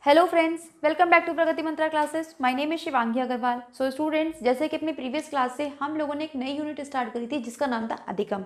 Hello friends, welcome back to Pragati Mantra classes. My name is Shivangi Agarwal. So students, जैसे कि अपनी previous class से हम लोगों ने एक नई यूनिट स्टार्ट करी थी जिसका नाम था अधिगम,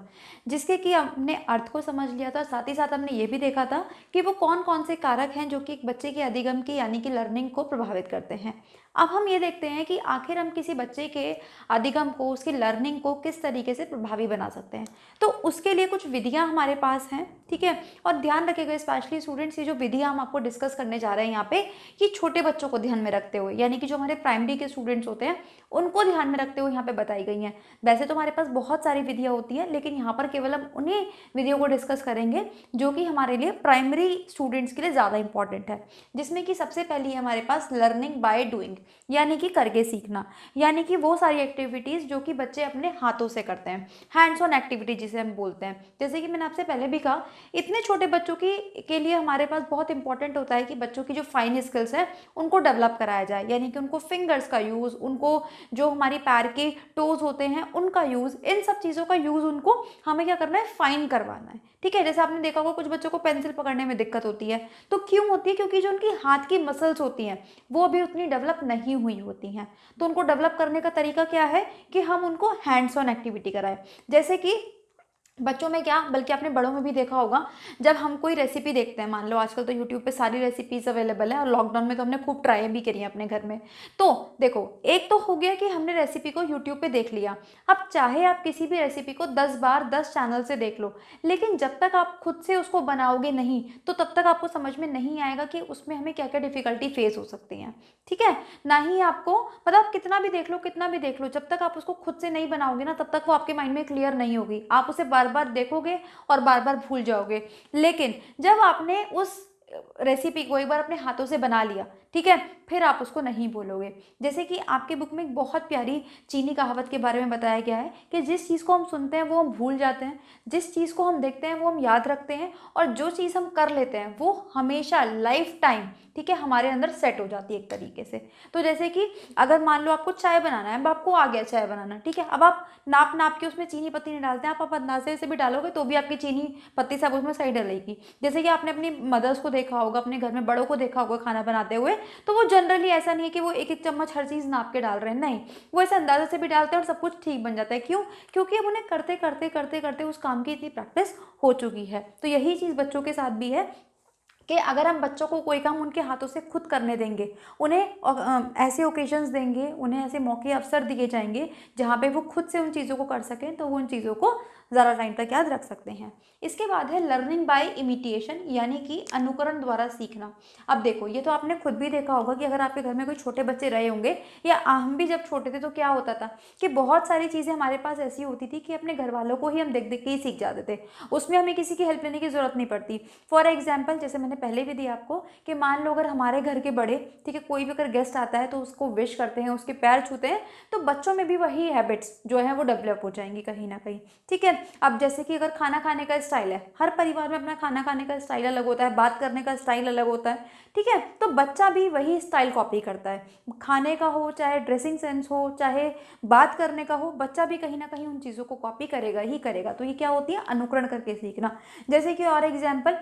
जिसके कि हमने अर्थ को समझ लिया था। साथ ही साथ हमने ये भी देखा था कि वो कौन कौन से कारक हैं जो कि एक बच्चे के अधिगम की यानी कि लर्निंग को प्रभावित करते हैं। अब हम ये देखते हैं कि आखिर हम किसी बच्चे के अधिगम को, उसकी लर्निंग को किस तरीके से प्रभावी बना सकते हैं। तो उसके लिए कुछ विधियां हमारे पास हैं, ठीक है। और ध्यान रखिएगा स्पेशली स्टूडेंट्स, ये जो विधियां हम आपको डिस्कस करने जा रहे हैं यहाँ पे, ये छोटे बच्चों को ध्यान में रखते हुए, यानी कि जो हमारे प्राइमरी के स्टूडेंट्स होते हैं उनको ध्यान में रखते हुए यहाँ पे बताई गई हैं। वैसे तो हमारे पास बहुत सारी विधियां होती हैं, लेकिन यहाँ पर केवल हम उन्हीं विधियों को डिस्कस करेंगे जो कि हमारे लिए प्राइमरी स्टूडेंट्स के लिए ज़्यादा इंपॉर्टेंट है। जिसमें कि सबसे पहली है हमारे पास लर्निंग बाय डूइंग, यानी कि करके सीखना। यानी कि वो सारी एक्टिविटीज़ जो कि बच्चे अपने हाथों से करते हैं, हैंड्स ऑन एक्टिविटी जिसे हम बोलते हैं। जैसे कि मैंने आपसे पहले भी कहा, इतने छोटे बच्चों की के लिए हमारे पास बहुत इंपॉर्टेंट होता है कि बच्चों की जो फाइन स्किल्स है उनको डेवलप कराया जाए। यानी कि उनको फिंगर्स का यूज़, उनको जो हमारी पैर के टोज होते हैं उनका यूज़, इन सब चीज़ों का यूज़ उनको हमें क्या करना है, फाइन करवाना है। ठीक है, जैसे आपने देखा होगा कुछ बच्चों को पेंसिल पकड़ने में दिक्कत होती है, तो क्यों होती है? क्योंकि जो उनकी हाथ की मसल्स होती हैं वो अभी उतनी डेवलप नहीं हुई होती हैं। तो उनको डेवलप करने का तरीका क्या है कि हम उनको हैंड्स ऑन एक्टिविटी कराएं। जैसे कि बच्चों में क्या, बल्कि आपने बड़ों में भी देखा होगा, जब हम कोई रेसिपी देखते हैं, मान लो आजकल तो यूट्यूब पे सारी रेसिपीज अवेलेबल है और लॉकडाउन में तो हमने खूब ट्राई भी करी है अपने घर में। तो देखो, एक तो हो गया कि हमने रेसिपी को यूट्यूब पे देख लिया। अब चाहे आप किसी भी रेसिपी को 10 बार 10 चैनल से देख लो, लेकिन जब तक आप खुद से उसको बनाओगे नहीं तो तब तक आपको समझ में नहीं आएगा कि उसमें हमें क्या क्या डिफिकल्टी फेस हो सकती हैं। ठीक है, ना ही आपको, मतलब आप कितना भी देख लो, कितना भी देख लो, जब तक आप उसको खुद से नहीं बनाओगे ना तब तक वो आपके माइंड में क्लियर नहीं होगी। आप उसे बार बार देखोगे और बार बार भूल जाओगे। लेकिन जब आपने उस रेसिपी को एक बार अपने हाथों से बना लिया, ठीक है, फिर आप उसको नहीं भूलोगे। जैसे कि आपके बुक में एक बहुत प्यारी चीनी कहावत के बारे में बताया गया है कि जिस चीज़ को हम सुनते हैं वो हम भूल जाते हैं, जिस चीज़ को हम देखते हैं वो हम याद रखते हैं, और जो चीज़ हम कर लेते हैं वो हमेशा लाइफ टाइम, ठीक है, हमारे अंदर सेट हो जाती है एक तरीके से। तो जैसे कि अगर मान लो आपको चाय बनाना है, अब आपको आ गया चाय बनाना, ठीक है, अब आप नाप नाप के उसमें चीनी पत्ती नहीं डालते हैं, आप अंदाजे से भी डालोगे तो भी आपकी चीनी पत्ती सब उसमें सही डलेगी। जैसे कि आपने अपनी मदर्स को देखा होगा, अपने घर में बड़ों को देखा होगा खाना बनाते हुए, तो वो जनरली ऐसा नहीं है कि वो एक एक चम्मच हर चीज़ नाप के डाल रहे हैं, नहीं, वो ऐसे अंदाजे से भी डालते हैं और सब कुछ ठीक बन जाता है। क्यों? क्योंकि अब उन्हें करते करते करते करते उस काम की इतनी प्रैक्टिस हो चुकी है। तो यही चीज़ बच्चों के साथ भी है कि अगर हम बच्चों को कोई काम उनके हाथों से खुद करने देंगे, उन्हें ऐसे ओकेजन्स देंगे, उन्हें ऐसे मौके अवसर दिए जाएंगे जहाँ पे वो खुद से उन चीज़ों को कर सकें, तो वो उन चीज़ों को ज़्यादा टाइम तक याद रख सकते हैं। इसके बाद है लर्निंग बाय इमिटेशन, यानी कि अनुकरण द्वारा सीखना। अब देखो, ये तो आपने खुद भी देखा होगा कि अगर आपके घर में कोई छोटे बच्चे रहे होंगे, या हम भी जब छोटे थे तो क्या होता था कि बहुत सारी चीज़ें हमारे पास ऐसी होती थी कि अपने घर वालों को ही हम देख देख के ही सीख जाते थे, उसमें हमें किसी की हेल्प लेने की ज़रूरत नहीं पड़ती। फॉर एग्जाम्पल, जैसे मैंने पहले भी दिया आपको कि मान लो अगर हमारे घर के बड़े, ठीक है, कोई भी अगर गेस्ट आता है तो उसको विश करते हैं, उसके पैर छूते हैं, तो बच्चों में भी वही हैबिट्स जो है वो डेवलप हो जाएंगी कहीं ना कहीं। ठीक है, अब जैसे कि अगर खाना खाने का स्टाइल है, हर परिवार में अपना खाना खाने का स्टाइल अलग होता है, बात करने का स्टाइल अलग होता है, ठीक है, तो बच्चा भी वही स्टाइल कॉपी करता है। खाने का हो, चाहे ड्रेसिंग सेंस हो, चाहे बात करने का हो, बच्चा भी कहीं ना कहीं उन चीज़ों को कॉपी करेगा ही करेगा। तो ये क्या होती है, अनुकरण करके सीखना। जैसे कि और एग्जाम्पल,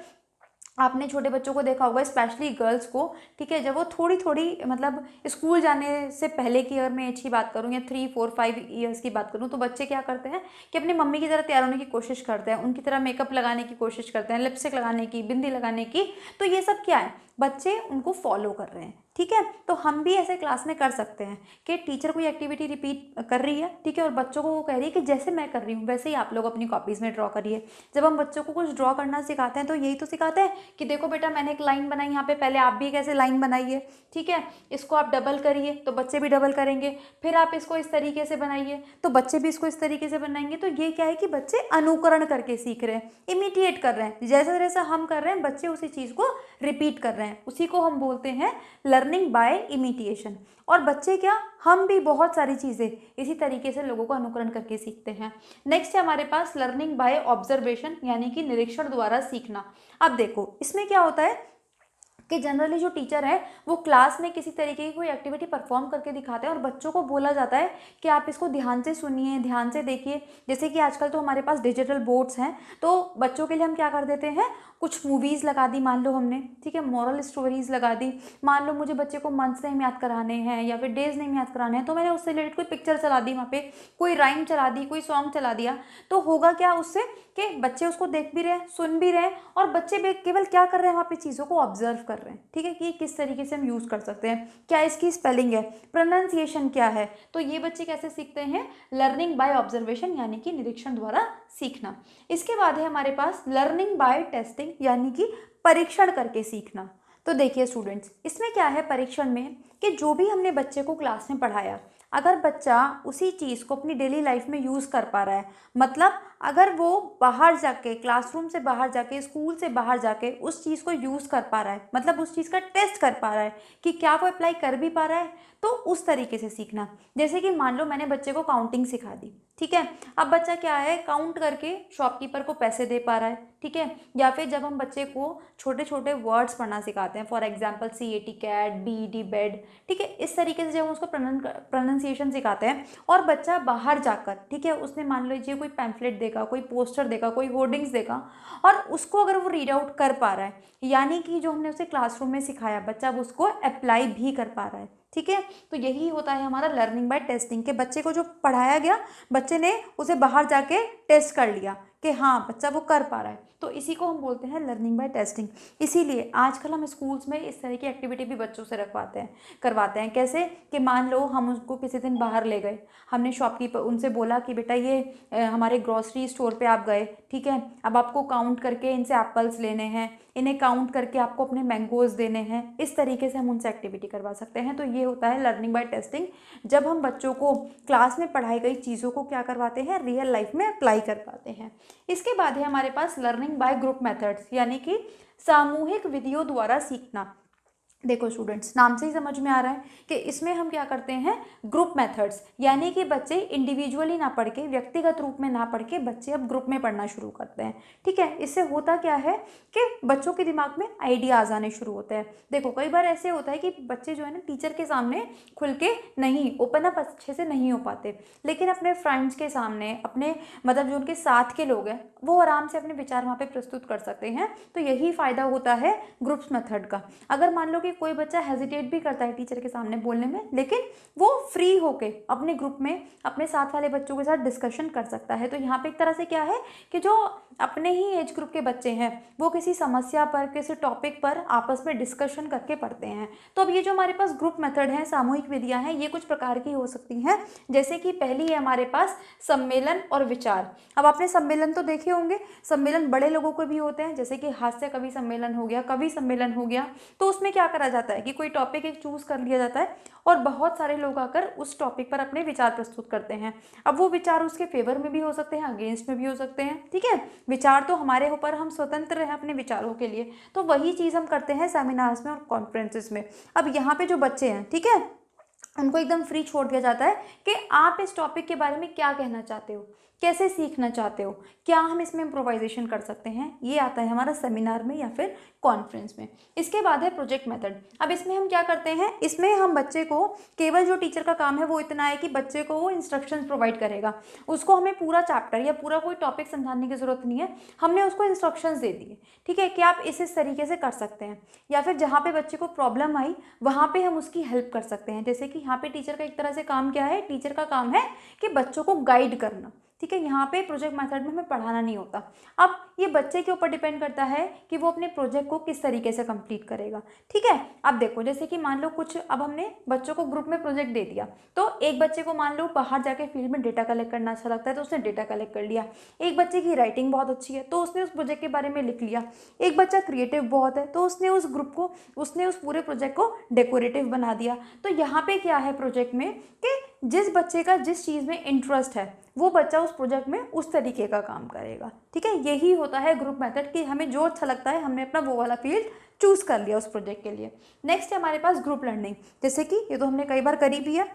आपने छोटे बच्चों को देखा होगा, स्पेशली गर्ल्स को, ठीक है, जब वो थोड़ी थोड़ी, मतलब स्कूल जाने से पहले की अगर मैं एज की बात करूँ या 3 4 5 ईयर्स की बात करूँ, तो बच्चे क्या करते हैं कि अपनी मम्मी की तरह तैयार होने की कोशिश करते हैं, उनकी तरह मेकअप लगाने की कोशिश करते हैं, लिपस्टिक लगाने की, बिंदी लगाने की। तो ये सब क्या है, बच्चे उनको फॉलो कर रहे हैं। ठीक है, तो हम भी ऐसे क्लास में कर सकते हैं कि टीचर कोई एक्टिविटी रिपीट कर रही है, ठीक है, और बच्चों को वो कह रही है कि जैसे मैं कर रही हूँ वैसे ही आप लोग अपनी कॉपीज़ में ड्रॉ करिए। जब हम बच्चों को कुछ ड्रॉ करना सिखाते हैं तो यही तो सिखाते हैं कि देखो बेटा, मैंने एक लाइन बनाई यहाँ पे, पहले आप भी एक ऐसे लाइन बनाइए, ठीक है, इसको आप डबल करिए तो बच्चे भी डबल करेंगे, फिर आप इसको इस तरीके से बनाइए तो बच्चे भी इसको इस तरीके से बनाएंगे। तो ये क्या है कि बच्चे अनुकरण करके सीख रहे हैं, इमिटिएट कर रहे हैं, जैसा जैसा हम कर रहे हैं बच्चे उसी चीज़ को रिपीट कर रहे हैं। उसी को हम बोलते हैं लर्निंग बाय इमिटिएशन। और बच्चे क्या, हम भी बहुत सारी चीज़ें इसी तरीके से लोगों को अनुकरण करके सीखते हैं। नेक्स्ट है हमारे पास लर्निंग बाय ऑब्जर्वेशन, यानी कि निरीक्षण द्वारा सीखना। अब देखो, इसमें क्या होता है कि जनरली जो टीचर है वो क्लास में किसी तरीके की कोई एक्टिविटी परफॉर्म करके दिखाते हैं और बच्चों को बोला जाता है कि आप इसको ध्यान से सुनिए, ध्यान से देखिए। जैसे कि आजकल तो हमारे पास डिजिटल बोर्ड्स हैं, तो बच्चों के लिए हम क्या कर देते हैं, कुछ मूवीज़ लगा दी मान लो हमने, ठीक है, मॉरल स्टोरीज़ लगा दी। मान लो मुझे बच्चे को मंथ्स नेम याद कराने हैं या फिर डेज नेम याद कराने हैं, तो मैंने उससे रिलेटेड कोई पिक्चर चला दी, वहाँ पे कोई राइम चला दी, कोई सॉन्ग चला दिया। तो होगा क्या उससे कि बच्चे उसको देख भी रहे हैं, सुन भी रहे हैं, और बच्चे केवल क्या कर रहे हैं, वहाँ पे चीज़ों को ऑब्जर्व कर रहे हैं, ठीक है, कि किस तरीके से हम यूज़ कर सकते हैं, क्या इसकी स्पेलिंग है, प्रोनाउंसिएशन क्या है। तो ये बच्चे कैसे सीखते हैं, लर्निंग बाय ऑब्जर्वेशन, यानी कि निरीक्षण द्वारा सीखना। इसके बाद है हमारे पास लर्निंग बाय टेस्टिंग, यानी कि परीक्षण करके सीखना। तो देखिए स्टूडेंट्स, इसमें क्या है परीक्षण में, कि जो भी हमने बच्चे को क्लास में पढ़ाया, अगर बच्चा उसी चीज़ को अपनी डेली लाइफ में यूज़ कर पा रहा है, मतलब अगर वो बाहर जाके, क्लासरूम से बाहर जाके, स्कूल से बाहर जाके उस चीज़ को यूज़ कर पा रहा है, मतलब उस चीज़ का टेस्ट कर पा रहा है कि क्या वो अप्लाई कर भी पा रहा है, तो उस तरीके से सीखना। जैसे कि मान लो मैंने बच्चे को काउंटिंग सिखा दी, ठीक है, अब बच्चा क्या है, काउंट करके शॉपकीपर को पैसे दे पा रहा है, ठीक है। या फिर जब हम बच्चे को छोटे छोटे वर्ड्स पढ़ना सिखाते हैं, for example CAT cat, BED bed, ठीक है, इस तरीके से जब हम उसको प्रोनाउंसिएशन सिखाते हैं और बच्चा बाहर जाकर, ठीक है, उसने मान लीजिए कोई पैम्फलेट देगा, कोई पोस्टर देगा, कोई होर्डिंग्स देगा, और उसको अगर वो रीड आउट कर पा रहा है, यानी कि जो हमने उसे क्लासरूम में सिखाया बच्चा अब उसको अप्लाई भी कर पा रहा है, ठीक है। तो यही होता है हमारा लर्निंग बाय टेस्टिंग, के बच्चे को जो पढ़ाया गया बच्चे ने उसे बाहर जाके टेस्ट कर लिया कि हाँ बच्चा वो कर पा रहा है, तो इसी को हम बोलते हैं लर्निंग बाय टेस्टिंग। इसीलिए आजकल हम स्कूल्स में इस तरह की एक्टिविटी भी बच्चों से करवाते हैं। कैसे कि मान लो हम उसको किसी दिन बाहर ले गए, हमने शॉपकीपर उनसे बोला कि बेटा ये हमारे ग्रॉसरी स्टोर पे आप गए, ठीक है, अब आपको काउंट करके इनसे एप्पल्स लेने हैं, इन्हें काउंट करके आपको अपने मैंगोज देने हैं, इस तरीके से हम उनसे एक्टिविटी करवा सकते हैं। तो ये होता है लर्निंग बाय टेस्टिंग, जब हम बच्चों को क्लास में पढ़ाई गई चीज़ों को क्या करवाते हैं, रियल लाइफ में अप्लाई कर पाते हैं। इसके बाद है हमारे पास लर्निंग बाय ग्रुप मेथड्स, यानी कि सामूहिक विधियों द्वारा सीखना। देखो स्टूडेंट्स, नाम से ही समझ में आ रहा है कि इसमें हम क्या करते हैं, ग्रुप मेथड्स, यानी कि बच्चे इंडिविजुअली ना पढ़ के, व्यक्तिगत रूप में ना पढ़ के बच्चे अब ग्रुप में पढ़ना शुरू करते हैं, ठीक है। इससे होता क्या है कि बच्चों के दिमाग में आइडियाज़ आने शुरू होते हैं। देखो कई बार ऐसे होता है कि बच्चे जो है ना टीचर के सामने खुल के नहीं ओपन अप अच्छे से नहीं हो पाते, लेकिन अपने फ्रेंड्स के सामने, अपने मतलब जो उनके साथ के लोग हैं, वो आराम से अपने विचार वहाँ पे प्रस्तुत कर सकते हैं। तो यही फ़ायदा होता है ग्रुप्स मेथड का। अगर मान लो कि कोई बच्चा हेजिटेट भी करता है टीचर के सामने बोलने में, लेकिन वो फ्री होके अपने ग्रुप में अपने साथ वाले बच्चों के साथ डिस्कशन कर सकता है। तो यहाँ पे एक तरह से क्या है कि जो अपने ही एज ग्रुप के बच्चे हैं वो किसी समस्या पर, किसी टॉपिक पर आपस में डिस्कशन करके पढ़ते हैं। तो अब ये जो हमारे पास ग्रुप मेथड है, सामूहिक विधियाँ हैं, ये कुछ प्रकार की हो सकती हैं। जैसे कि पहली है हमारे पास सम्मेलन और विचार। अब आपने सम्मेलन तो देखे होंगे, सम्मेलन बड़े लोगों को भी होते हैं, जैसे कि हास्य कवि सम्मेलन हो गया, कवि सम्मेलन हो गया। तो उसमें क्या करा जाता है कि कोई टॉपिक एक चूज कर लिया जाता है और बहुत सारे लोग आकर उस टॉपिक पर अपने विचार प्रस्तुत करते हैं। अब वो विचार उसके फेवर में भी हो सकते हैं, अगेंस्ट में भी हो सकते हैं, ठीक है। विचार तो हमारे ऊपर, हम स्वतंत्र हैं अपने विचारों के लिए। तो वही चीज़ हम करते हैं सेमिनार्स में और कॉन्फ्रेंसेस में। अब यहाँ पे जो बच्चे हैं, ठीक है, उनको एकदम फ्री छोड़ दिया जाता है कि आप इस टॉपिक के बारे में क्या कहना चाहते हो, कैसे सीखना चाहते हो, क्या हम इसमें इम्प्रोवाइजेशन कर सकते हैं। ये आता है हमारा सेमिनार में या फिर कॉन्फ्रेंस में। इसके बाद है प्रोजेक्ट मेथड। अब इसमें हम क्या करते हैं, इसमें हम बच्चे को केवल जो टीचर का काम है वो इतना है कि बच्चे को वो इंस्ट्रक्शंस प्रोवाइड करेगा। उसको हमें पूरा चैप्टर या पूरा कोई टॉपिक समझाने की ज़रूरत नहीं है, हमने उसको इंस्ट्रक्शंस दे दिए, ठीक है, कि आप इस तरीके से कर सकते हैं। या फिर जहाँ पे बच्चे को प्रॉब्लम आई वहाँ पे हम उसकी हेल्प कर सकते हैं। जैसे कि यहाँ पे टीचर का एक तरह से काम क्या है, टीचर का काम है कि बच्चों को गाइड करना, ठीक है। यहाँ पे प्रोजेक्ट मेथड में हमें पढ़ाना नहीं होता। अब ये बच्चे के ऊपर डिपेंड करता है कि वो अपने प्रोजेक्ट को किस तरीके से कंप्लीट करेगा, ठीक है। अब देखो जैसे कि मान लो कुछ, अब हमने बच्चों को ग्रुप में प्रोजेक्ट दे दिया, तो एक बच्चे को मान लो बाहर जाके फील्ड में डेटा कलेक्ट करना अच्छा लगता है तो उसने डेटा कलेक्ट कर लिया। एक बच्चे की राइटिंग बहुत अच्छी है तो उसने उस प्रोजेक्ट के बारे में लिख लिया। एक बच्चा क्रिएटिव बहुत है तो उसने उस ग्रुप को, उसने उस पूरे प्रोजेक्ट को डेकोरेटिव बना दिया। तो यहाँ पे क्या है प्रोजेक्ट में कि जिस बच्चे का जिस चीज़ में इंटरेस्ट है वो बच्चा उस प्रोजेक्ट में उस तरीके का काम करेगा, ठीक है। यही होता है ग्रुप मेथड कि हमें जो अच्छा लगता है हमने अपना वो वाला फील्ड चूज कर लिया उस प्रोजेक्ट के लिए। नेक्स्ट है हमारे पास ग्रुप लर्निंग। जैसे कि ये तो हमने कई बार करी भी है।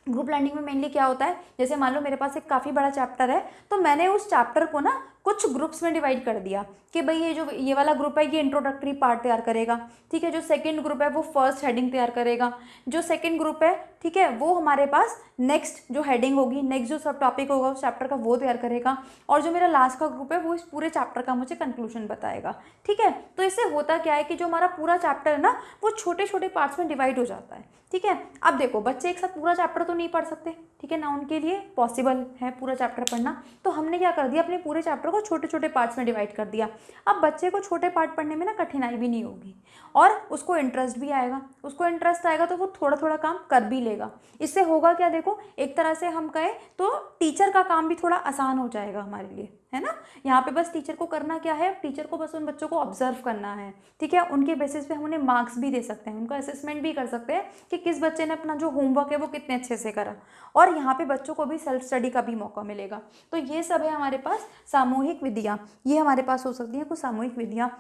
ग्रुप लर्निंग में मेनली क्या होता है, जैसे मान लो मेरे पास एक काफ़ी बड़ा चैप्टर है तो मैंने उस चैप्टर को ना कुछ ग्रुप्स में डिवाइड कर दिया कि भाई ये वाला ग्रुप है ये इंट्रोडक्टरी पार्ट तैयार करेगा, ठीक है। जो सेकंड ग्रुप है वो फर्स्ट हेडिंग तैयार करेगा। जो सेकंड ग्रुप है, ठीक है, वो हमारे पास नेक्स्ट जो हेडिंग होगी, नेक्स्ट जो सब टॉपिक होगा उस चैप्टर का वो तैयार करेगा। और जो मेरा लास्ट का ग्रुप है वो इस पूरे चैप्टर का मुझे कंक्लूजन बताएगा, ठीक है। तो इससे होता क्या है कि जो हमारा पूरा चैप्टर है ना वो छोटे छोटे पार्ट्स में डिवाइड हो जाता है, ठीक है। अब देखो बच्चे एक साथ पूरा चैप्टर तो नहीं पढ़ सकते, ठीक है ना, उनके लिए पॉसिबल है पूरा चैप्टर पढ़ना। तो हमने क्या कर दिया, अपने पूरे चैप्टर को छोटे छोटे पार्ट्स में डिवाइड कर दिया। अब बच्चे को छोटे पार्ट पढ़ने में ना कठिनाई भी नहीं होगी और उसको इंटरेस्ट भी आएगा। उसको इंटरेस्ट आएगा तो वो थोड़ा थोड़ा काम कर भी लेगा। इससे होगा क्या, देखो एक तरह से हम कहें तो टीचर का काम भी थोड़ा आसान हो जाएगा हमारे लिए, है ना। यहाँ पे बस टीचर को करना क्या है, टीचर को बस उन बच्चों को ऑब्जर्व करना है, ठीक है। उनके बेसिस पे हम उन्हें मार्क्स भी दे सकते हैं, उनका असेसमेंट भी कर सकते हैं कि किस बच्चे ने अपना जो होमवर्क है वो कितने अच्छे से करा। और यहाँ पे बच्चों को भी सेल्फ स्टडी का भी मौका मिलेगा। तो ये सब है हमारे पास सामूहिक विधियाँ, ये हमारे पास हो सकती हैं कुछ सामूहिक विधियाँ।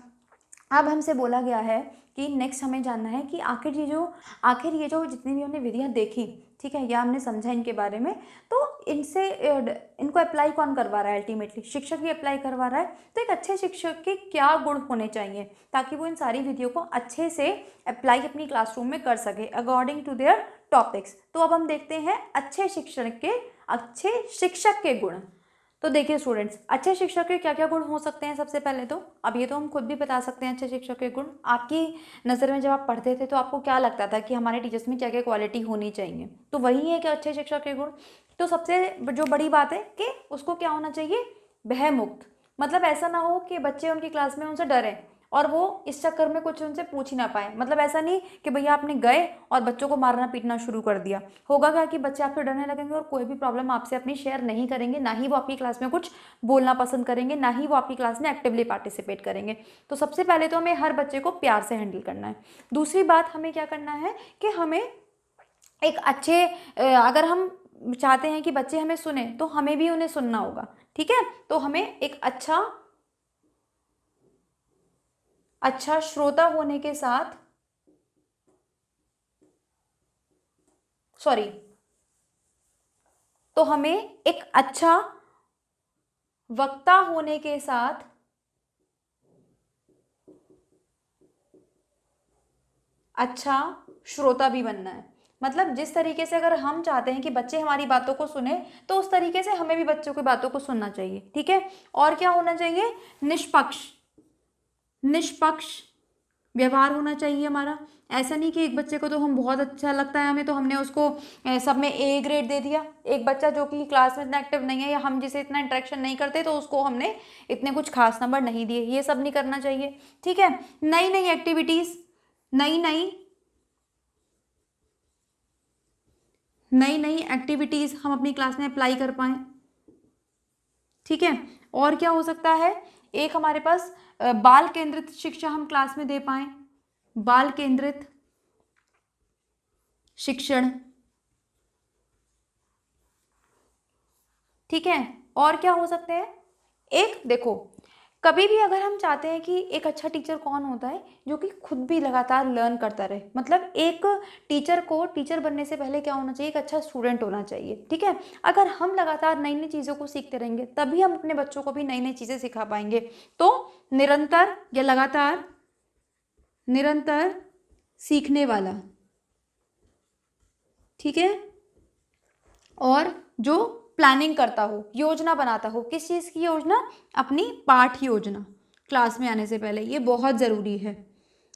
अब हमसे बोला गया है कि नेक्स्ट हमें जानना है कि आखिर ये जो जितनी भी हमने विधियाँ देखी, ठीक है, या हमने समझा इनके बारे में, तो इनको अप्लाई कौन करवा रहा है, अल्टीमेटली शिक्षक ही अप्लाई करवा रहा है। तो एक अच्छे शिक्षक के क्या गुण होने चाहिए ताकि वो इन सारी विधियों को अच्छे से अप्लाई अपनी क्लासरूम में कर सके अकॉर्डिंग टू देयर टॉपिक्स। तो अब हम देखते हैं अच्छे शिक्षक के गुण। तो देखिए स्टूडेंट्स, अच्छे शिक्षक के क्या क्या गुण हो सकते हैं। सबसे पहले तो अब ये तो हम खुद भी बता सकते हैं अच्छे शिक्षक के गुण। आपकी नज़र में जब आप पढ़ते थे तो आपको क्या लगता था कि हमारे टीचर्स में क्या क्या क्वालिटी होनी चाहिए, तो वही है कि अच्छे शिक्षक के गुण। तो सबसे जो बड़ी बात है कि उसको क्या होना चाहिए, भयमुक्त। मतलब ऐसा ना हो कि बच्चे उनकी क्लास में उनसे डरें और वो इस चक्कर में कुछ उनसे पूछ ही ना पाए। मतलब ऐसा नहीं कि भैया आपने गए और बच्चों को मारना पीटना शुरू कर दिया। होगा क्या कि बच्चे आपसे डरने लगेंगे और कोई भी प्रॉब्लम आपसे अपनी शेयर नहीं करेंगे, ना ही वो आपकी क्लास में कुछ बोलना पसंद करेंगे, ना ही वो आपकी क्लास में एक्टिवली पार्टिसिपेट करेंगे। तो सबसे पहले तो हमें हर बच्चे को प्यार से हैंडल करना है। दूसरी बात हमें क्या करना है कि हमें एक अच्छे अगर हम चाहते हैं कि बच्चे हमें सुने तो हमें भी उन्हें सुनना होगा, ठीक है। तो हमें एक अच्छा श्रोता होने के साथ तो हमें एक अच्छा वक्ता होने के साथ अच्छा श्रोता भी बनना है। मतलब जिस तरीके से अगर हम चाहते हैं कि बच्चे हमारी बातों को सुने तो उस तरीके से हमें भी बच्चों की बातों को सुनना चाहिए, ठीक है। और क्या होना चाहिए, निष्पक्ष व्यवहार होना चाहिए हमारा। ऐसा नहीं कि एक बच्चे को तो हम बहुत अच्छा लगता है हमें तो हमने उसको सब में ए ग्रेड दे दिया। एक बच्चा जो कि क्लास में इतना एक्टिव नहीं है या हम जिसे इतना इंटरेक्शन नहीं करते तो उसको हमने इतने कुछ खास नंबर नहीं दिए, ये सब नहीं करना चाहिए, ठीक है। नई नई एक्टिविटीज़ हम अपनी क्लास में अप्लाई कर पाएँ, ठीक है। और क्या हो सकता है, एक हमारे पास बाल केंद्रित शिक्षा हम क्लास में दे पाएँ, बाल केंद्रित शिक्षण, ठीक है। और क्या हो सकते हैं, एक देखो कभी भी अगर हम चाहते हैं कि एक अच्छा टीचर कौन होता है, जो कि खुद भी लगातार लर्न करता रहे। मतलब एक टीचर को टीचर बनने से पहले क्या होना चाहिए, एक अच्छा स्टूडेंट होना चाहिए, ठीक है। अगर हम लगातार नई नई चीज़ों को सीखते रहेंगे तभी हम अपने बच्चों को भी नई नई चीज़ें सिखा पाएंगे। तो निरंतर या लगातार निरंतर सीखने वाला, ठीक है। और जो प्लानिंग करता हो, योजना बनाता हो, किस चीज़ की योजना, अपनी पाठ योजना क्लास में आने से पहले, ये बहुत ज़रूरी है।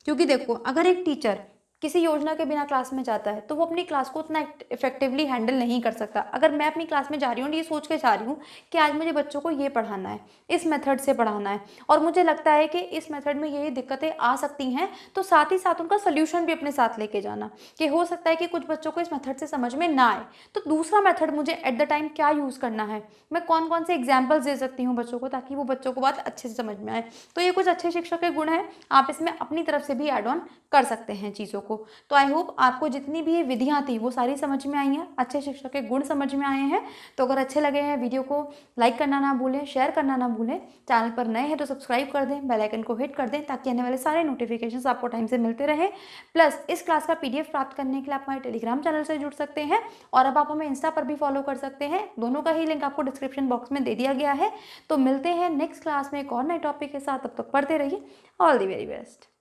क्योंकि देखो अगर एक टीचर किसी योजना के बिना क्लास में जाता है तो वो अपनी क्लास को उतना इफेक्टिवली हैंडल नहीं कर सकता। अगर मैं अपनी क्लास में जा रही हूँ ये सोच के जा रही हूँ कि आज मुझे बच्चों को ये पढ़ाना है, इस मेथड से पढ़ाना है और मुझे लगता है कि इस मेथड में ये दिक्कतें आ सकती हैं, तो साथ ही साथ उनका सोल्यूशन भी अपने साथ लेके जाना कि हो सकता है कि कुछ बच्चों को इस मेथड से समझ में ना आए, तो दूसरा मेथड मुझे एट द टाइम क्या यूज़ करना है, मैं कौन कौन से एग्जाम्पल्स दे सकती हूँ बच्चों को ताकि वो बच्चों को बात अच्छे से समझ में आए। तो ये कुछ अच्छे शिक्षक के गुण हैं, आप इसमें अपनी तरफ से भी एड ऑन कर सकते हैं चीज़ों को। को। तो आई होप आपको जितनी भी ये विधियाँ थी वो सारी समझ में आई हैं, अच्छे शिक्षक के गुण समझ में आए हैं। तो अगर अच्छे लगे हैं वीडियो को लाइक करना ना भूलें, शेयर करना ना भूलें। चैनल पर नए हैं तो सब्सक्राइब कर दें, बेल आइकन को हिट कर दें ताकि आने वाले सारे नोटिफिकेशंस आपको टाइम से मिलते रहे। प्लस इस क्लास का PDF प्राप्त करने के लिए आप हमारे टेलीग्राम चैनल से जुड़ सकते हैं और अब आप हमें इंस्टा पर भी फॉलो कर सकते हैं। दोनों का ही लिंक आपको डिस्क्रिप्शन बॉक्स में दे दिया गया है। तो मिलते हैं नेक्स्ट क्लास में एक और नए टॉपिक के साथ। तब तक पढ़ते रहिए। All the very best.